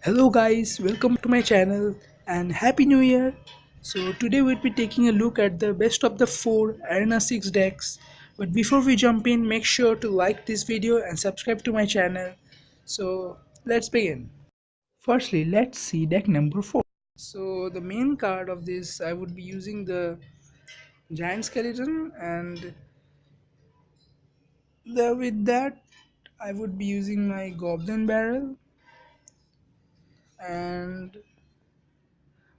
Hello guys, welcome to my channel and happy new year. So today we'll be taking a look at the best of the 4 Arena 6 decks. But before we jump in, make sure to like this video and subscribe to my channel. So let's begin. Firstly, let's see deck number 4. So the main card of this, I would be using the Giant Skeleton, and with that I would be using my Goblin Barrel, and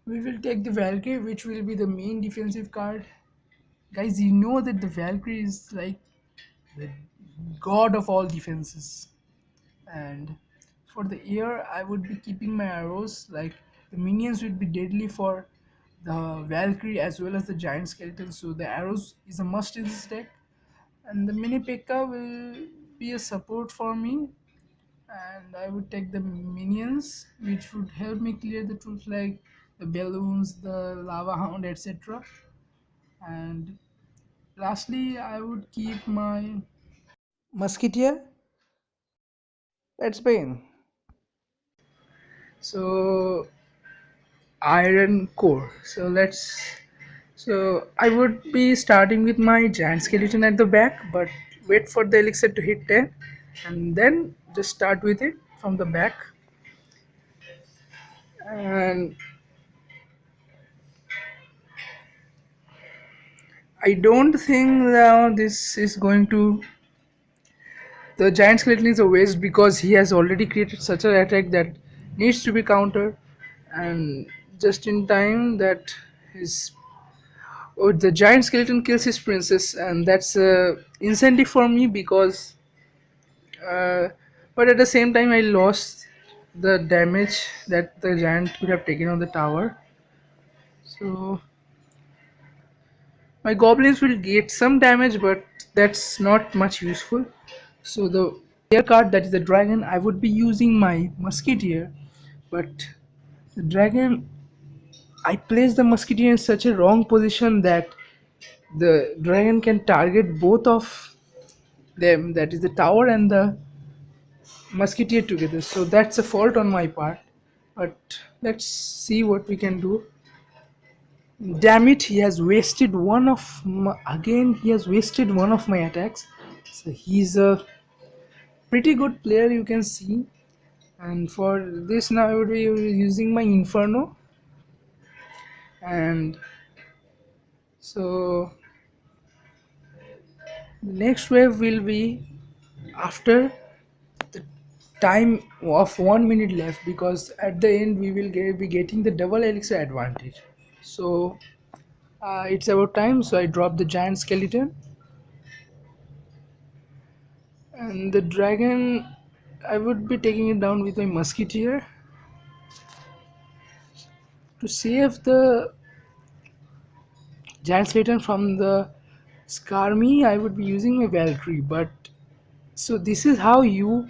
we will take the Valkyrie, which will be the main defensive card. Guys, you know that the Valkyrie is like the god of all defenses. And for the air, I would be keeping my arrows. Like the minions would be deadly for the Valkyrie as well as the giant skeleton. So the arrows is a must in this deck. And the mini P.E.K.K.A will be a support for me. And I would take the minions, which would help me clear the troops like the balloons, the lava hound, etc. And lastly, I would keep my musketeer at Spain. So iron core. So I would be starting with my giant skeleton at the back, but wait for the elixir to hit 10 and then just start with it from the back. And I don't think now this is going to, the giant skeleton is a waste because he has already created such an attack that needs to be countered, and just in time that his, oh, the giant skeleton kills his princess, and that's a incentive for me because uh, but at the same time I lost the damage that the giant could have taken on the tower. So my goblins will get some damage, but that's not much useful. So the air card, that is the dragon, I would be using my musketeer, but the dragon, I placed the musketeer in such a wrong position that the dragon can target both of them, that is the tower and the musketeer together. So that's a fault on my part, but let's see what we can do. Damn it, he has wasted one of my, again he has wasted one of my attacks. So he's a pretty good player, you can see. And for this now I would be using my inferno. And so the next wave will be after the time of 1 minute left, because at the end we will be getting the double elixir advantage. So it's about time, so I drop the giant skeleton, and the dragon I would be taking it down with my musketeer. To save the giant skeleton from the Skarmy, I would be using a Valkyrie. But so this is how your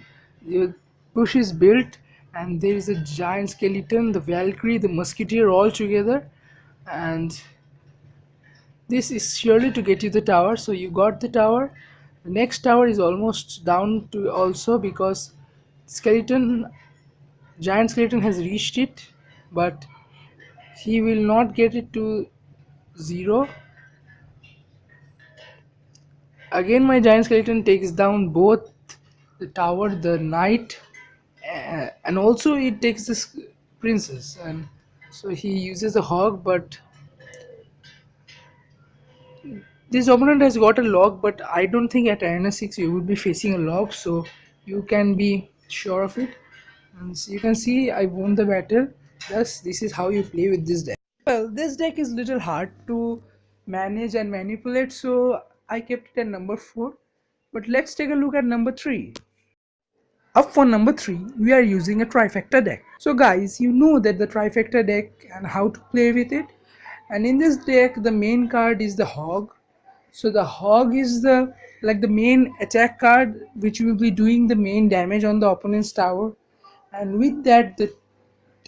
push is built, and there is a giant skeleton, the Valkyrie, the musketeer all together, and this is surely to get you the tower. So you got the tower. The next tower is almost down to also, because skeleton, giant skeleton has reached it, but he will not get it to 0. Again my giant skeleton takes down both the tower, the knight, and also it takes this princess, and so he uses a hog. But this opponent has got a log, but I don't think at arena 6 you would be facing a log, so you can be sure of it. And so you can see I won the battle. Thus this is how you play with this deck. Well, this deck is little hard to manage and manipulate, so I kept it at number 4. But let's take a look at number 3. Up for number 3, we are using a Trifecta deck. So guys, you know that the Trifecta deck and how to play with it. And in this deck, the main card is the Hog. So the Hog is the main attack card, which will be doing the main damage on the opponent's tower. And with that, the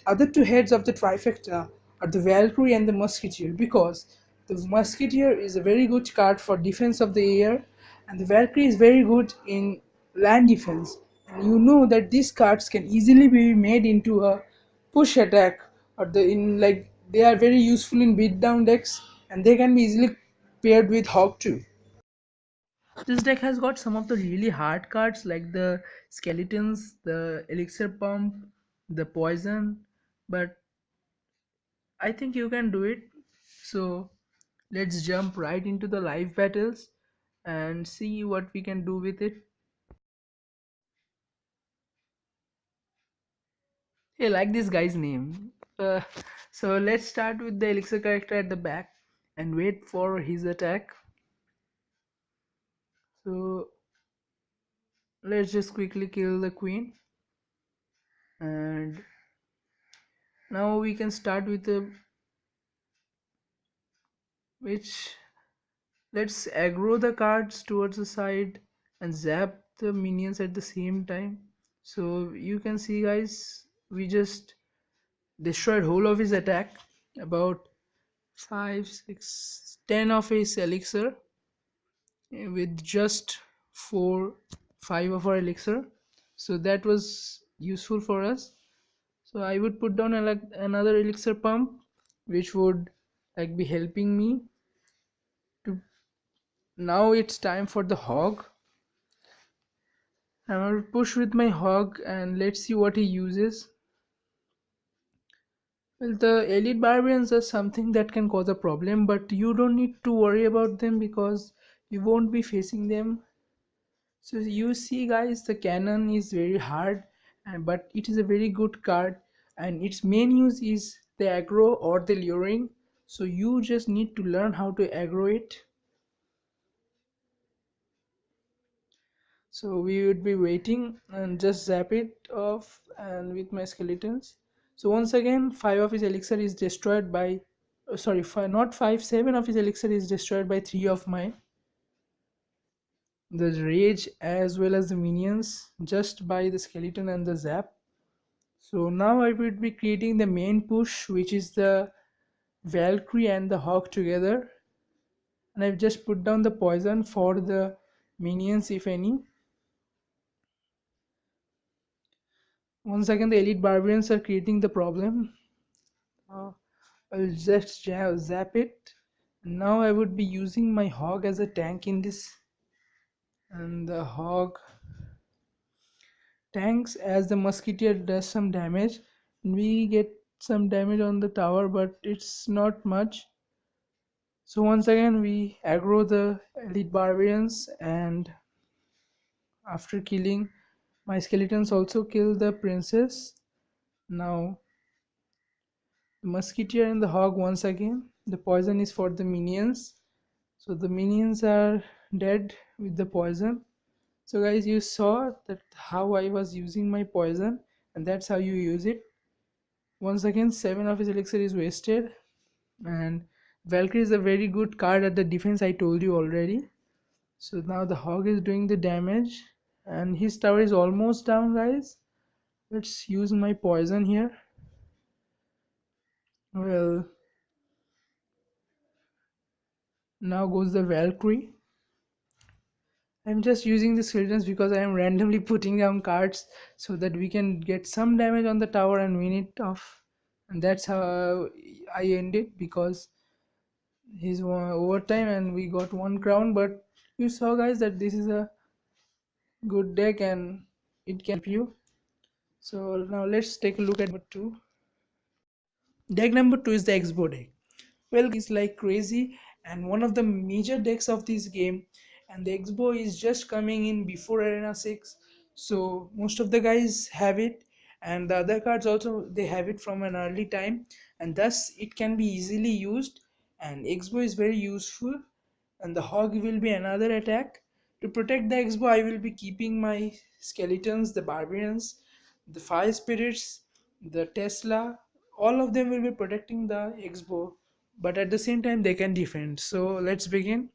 other two heads of the Trifecta are the Valkyrie and the Musketeer, because the Musketeer is a very good card for defense of the air, and the Valkyrie is very good in land defense. And you know that these cards can easily be made into a push attack, or the in like they are very useful in beat down decks, and they can be easily paired with hog too. This deck has got some of the really hard cards like the skeletons, the elixir pump, the poison, but I think you can do it. So let's jump right into the live battles and see what we can do with it. Hey, like this guy's name. So let's start with the elixir character at the back and wait for his attack. So let's just quickly kill the queen, and now we can start with the which. Let's aggro the cards towards the side and zap the minions at the same time. So you can see guys, we just destroyed whole of his attack, about 5, 6, 10 of his elixir with just 4, 5 of our elixir. So that was useful for us. So I would put down another elixir pump which would like be helping me to. Now it's time for the hog. I will push with my hog and let's see what he uses. Well, the elite barbarians are something that can cause a problem, but you don't need to worry about them because you won't be facing them. So you see guys, the cannon is very hard, but it is a very good card, and its main use is the aggro or the luring. So you just need to learn how to aggro it. So we would be waiting and just zap it off and with my skeletons. So once again 5 of his elixir is destroyed by sorry five, not 5, 7 of his elixir is destroyed by 3 of my the rage as well as the minions just by the skeleton and the zap. So now I would be creating the main push, which is the Valkyrie and the hawk together, and I've just put down the poison for the minions if any. Once again the elite barbarians are creating the problem. uh, I'll just zap it. Now I would be using my hog as a tank in this, and the hog tanks as the musketeer does some damage. We get some damage on the tower, but it's not much. So once again we aggro the elite barbarians, and after killing my skeletons also kill the princess. Now the musketeer and the hog once again. The poison is for the minions. So the minions are dead with the poison. So guys, you saw that how I was using my poison, and that's how you use it. Once again 7 of his elixir is wasted, and Valkyrie is a very good card at the defense, I told you already. So now the hog is doing the damage and his tower is almost down guys. Let's use my poison here. Well, now goes the Valkyrie. I'm just using the skeletons because I am randomly putting down cards so that we can get some damage on the tower and win it off. And that's how I end it, because he's overtime and we got 1 crown. But you saw guys that this is a good deck and it can help you. So now let's take a look at number 2. Deck number 2 is the Xbow deck. Well, is like crazy and one of the major decks of this game, and the Xbow is just coming in before Arena 6, so most of the guys have it, and the other cards also they have it from an early time, and thus it can be easily used, and Xbow is very useful. And the hog will be another attack. To protect the Xbow I will be keeping my skeletons, the barbarians, the fire spirits, the Tesla, all of them will be protecting the Xbow, but at the same time they can defend. So let's begin.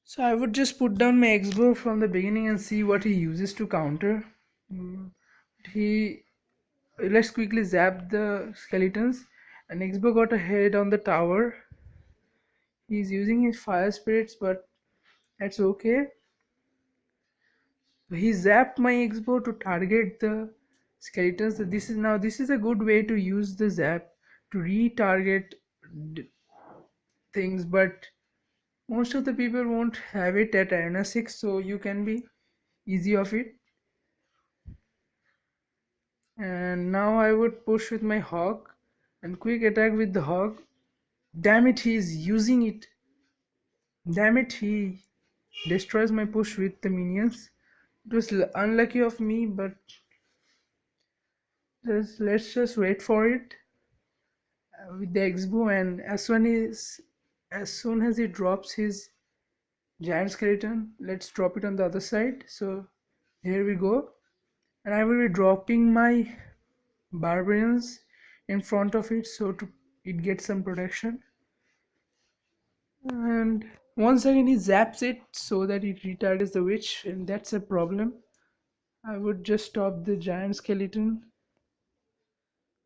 So I would just put down my Xbow from the beginning and see what he uses to counter. Mm, he Let's quickly zap the skeletons, and Xbow got a head on the tower. He's using his fire spirits, but that's okay. So he zapped my Xbow to target the skeletons. So this is a good way to use the zap to retarget d- things, but most of the people won't have it at Arena 6, so you can be easy of it. And now I would push with my hawk and quick attack with the hawk. Damn it, he is using it. Damn it, he destroys my push with the minions. It was unlucky of me, but let's just wait for it with the Xbow. And as soon as he drops his giant skeleton, let's drop it on the other side. So here we go, and I will be dropping my barbarians in front of it so to it gets some protection. And once again he zaps it so that it retargets the witch, and that's a problem. I would just stop the giant skeleton.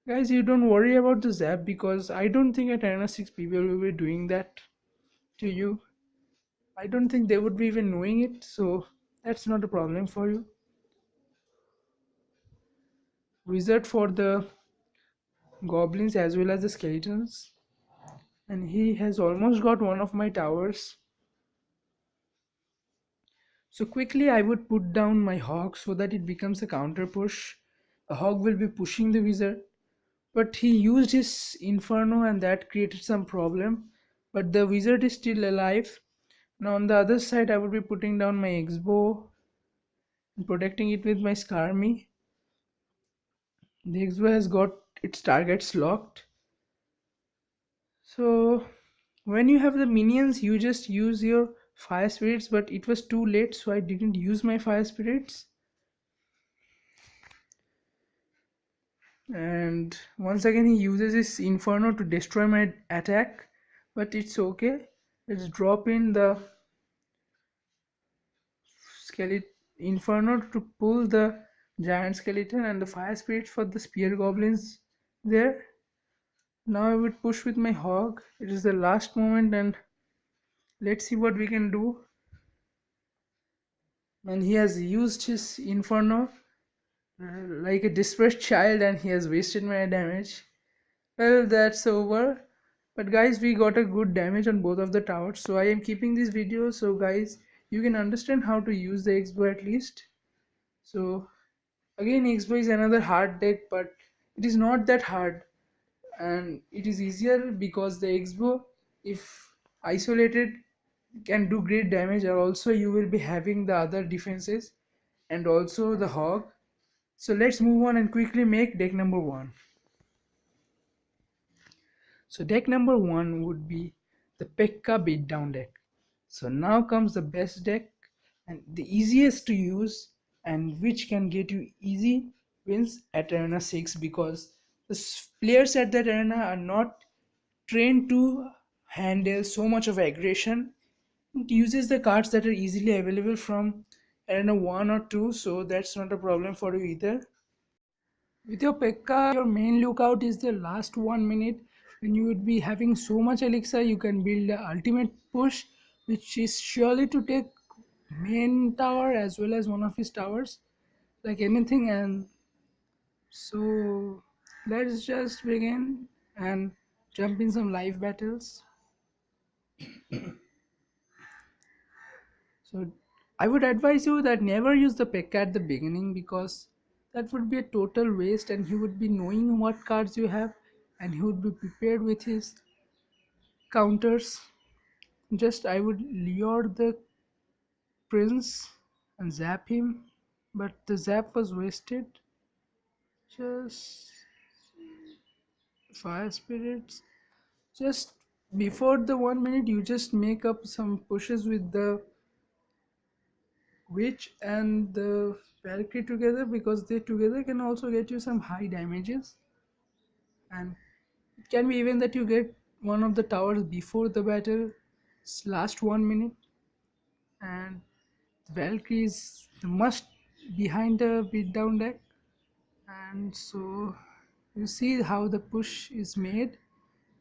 Guys, you don't worry about the zap because I don't think at Arena 6 people will be doing that to you. I don't think they would be even knowing it, so that's not a problem for you. Wizard for the goblins as well as the skeletons, and he has almost got one of my towers. So quickly I would put down my hawk so that it becomes a counter push. The hawk will be pushing the wizard, but he used his inferno and that created some problem. But the wizard is still alive. Now on the other side I would be putting down my Xbow and protecting it with my Skarmy. The Xbow has got its targets locked. So when you have the minions you just use your fire spirits, but it was too late so I didn't use my fire spirits. And once again he uses his inferno to destroy my attack, but it's okay. Let's drop in the skeleton inferno to pull the giant skeleton and the fire spirit for the spear goblins there. Now I would push with my hog. It is the last moment and let's see what we can do. And he has used his inferno like a desperate child and he has wasted my damage. Well, that's over. But guys, we got a good damage on both of the towers. So I am keeping this video so guys, you can understand how to use the Xbow at least. So again, Xbow is another hard deck, but it is not that hard. And it is easier because the Xbow, if isolated, can do great damage. And also you will be having the other defenses and also the hog. So let's move on and quickly make deck number 1. So deck number 1 would be the Pekka beatdown deck. So now comes the best deck and the easiest to use and which can get you easy wins at Arena 6 because the players at that arena are not trained to handle so much of aggression. It uses the cards that are easily available from Arena 1 or 2, so that's not a problem for you either. With your Pekka, your main lookout is the last 1 minute when you would be having so much elixir you can build the ultimate push, which is surely to take main tower as well as one of his towers, like anything. And so let's just begin and jump in some live battles. So I would advise you that never use the Pekka at the beginning because that would be a total waste and he would be knowing what cards you have and he would be prepared with his counters. Just I would lure the prince and zap him, but the zap was wasted. Just fire spirits. Just before the 1 minute you just make up some pushes with the witch and the Valkyrie together because they together can also get you some high damages, and it can be even that you get one of the towers before the battle last 1 minute. And Valkyrie is the must behind the beatdown deck. And so you see how the push is made.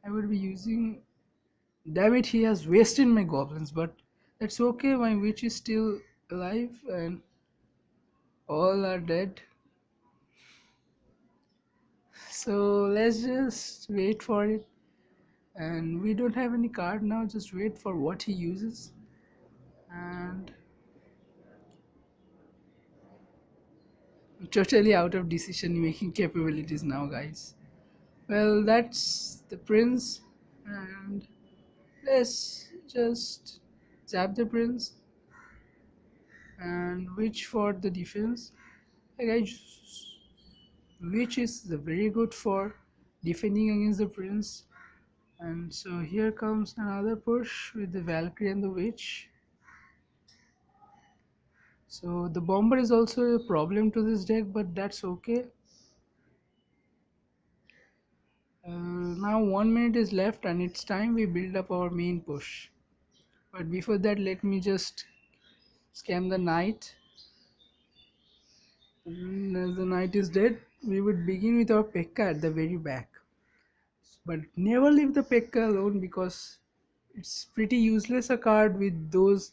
I will be using, damn it, he has wasted my goblins, but that's okay, my witch is still alive. And All are dead. So let's just wait for it. And we don't have any card now, just wait for what he uses. And I'm totally out of decision making capabilities now, guys. Well, that's the prince. And let's just zap the prince and witch for the defense. Hey guys, witch is very good for defending against the prince. And so here comes another push with the Valkyrie and the witch. So the bomber is also a problem to this deck, but that's okay. Now 1 minute is left and it's time we build up our main push. But before that, let me just scam the knight. And as the knight is dead, we would begin with our Pekka at the very back. But never leave the Pekka alone because it's pretty useless a card with those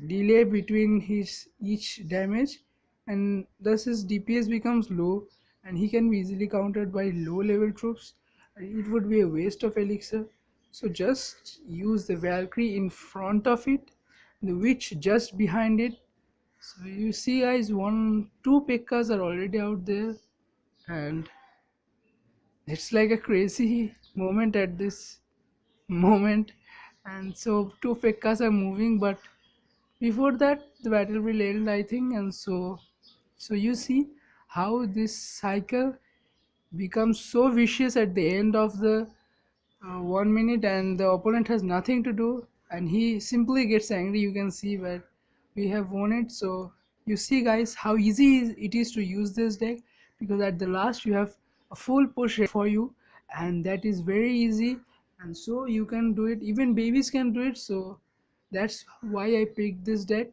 delay between his each damage, and thus his DPS becomes low and he can be easily countered by low level troops. It would be a waste of elixir. So just use the Valkyrie in front of it, the witch just behind it. So you see guys, two Pekkas are already out there, and it's like a crazy moment at this moment. And so two Pekkas are moving, but before that the battle will end, I think. And so you see how this cycle becomes so vicious at the end of the 1 minute, and the opponent has nothing to do and he simply gets angry. You can see that we have won it. So you see guys how easy it is to use this deck, because at the last you have a full push for you, and that is very easy. And so you can do it, even babies can do it. So that's why I picked this deck.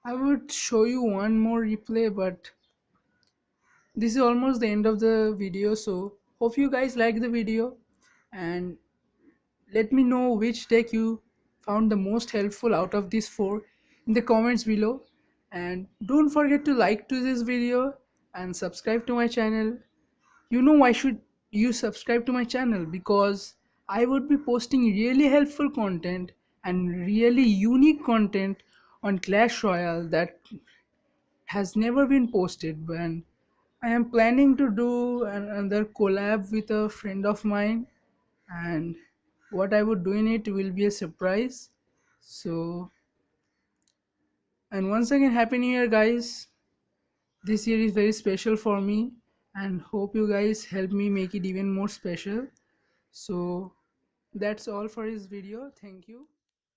I would show you one more replay, but this is almost the end of the video. So hope you guys like the video, and let me know which deck you found the most helpful out of these four in the comments below. And don't forget to like to this video and subscribe to my channel. You know why should you subscribe to my channel? Because I would be posting really helpful content and really unique content on Clash Royale that has never been posted. And I am planning to do another collab with a friend of mine, and what I would do in it will be a surprise. So, and once again, happy new year guys. This year is very special for me, and hope you guys help me make it even more special. So that's all for this video. Thank you.